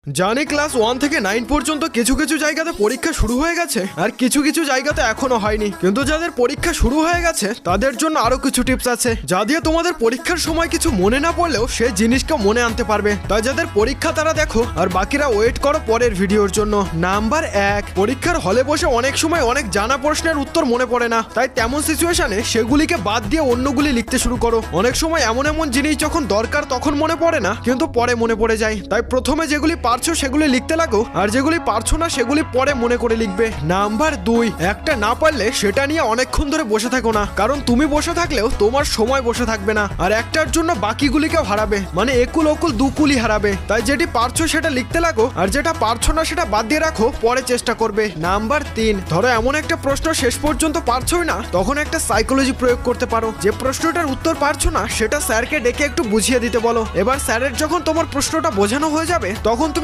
জানি ক্লাস 1 থেকে 9 পর্যন্ত কিছু কিছু জায়গাতে পরীক্ষা শুরু হয়ে গেছে আর কিছু কিছু জায়গাতে এখনো হয়নি, কিন্তু যাদের পরীক্ষা শুরু হয়ে গেছে তাদের জন্য আরো কিছু টিপস আছে যা দিয়ে তোমাদের পরীক্ষার সময় কিছু মনে না পড়লেও সেই জিনিসকে মনে আনতে পারবে। তাই যাদের পরীক্ষা তারা দেখো আর বাকিরা ওয়েট করো পরের ভিডিওর জন্য। নাম্বার 1, পরীক্ষার হলে বসে অনেক সময় অনেক জানা প্রশ্নের উত্তর মনে পড়ে না, তাই তেমন সিচুয়েশনে সেগুলিকে বাদ দিয়ে অন্যগুলি লিখতে শুরু করো। অনেক সময় এমন এমন জিনিস যখন দরকার তখন মনে পড়ে না, কিন্তু পরে মনে পড়ে যায়। তাই প্রথমে যেগুলি পারছো সেগুলি লিখতে লাগো আর যেগুলি পারছো না সেগুলি পরে মনে করে লিখবে। নাম্বার 2, একটা না পারলে সেটা নিয়ে অনেকক্ষণ ধরে বসে থাকো না, কারণ তুমি বসে থাকলেও তোমার সময় বসে থাকবে না আর একটার জন্য বাকিগুলিকেও হারাবে, মানে একুল ওকুল দুকুলি হারাবে। তাই যেটি পারছো সেটা লিখতে লাগো আর যেটা পারছো না সেটা বাদ দিয়ে রাখো, পরে চেষ্টা করবে। নাম্বার 3, ধরো এমন একটা প্রশ্ন শেষ পর্যন্ত পারছোই না, তখন একটা সাইকোলজি প্রয়োগ করতে পারো। যে প্রশ্নটার উত্তর পারছো না সেটা স্যারকে ডেকে একটু বুঝিয়ে দিতে বলো। এবার স্যারের যখন তোমার প্রশ্নটা বোঝানো হয়ে যাবে তখন তুমি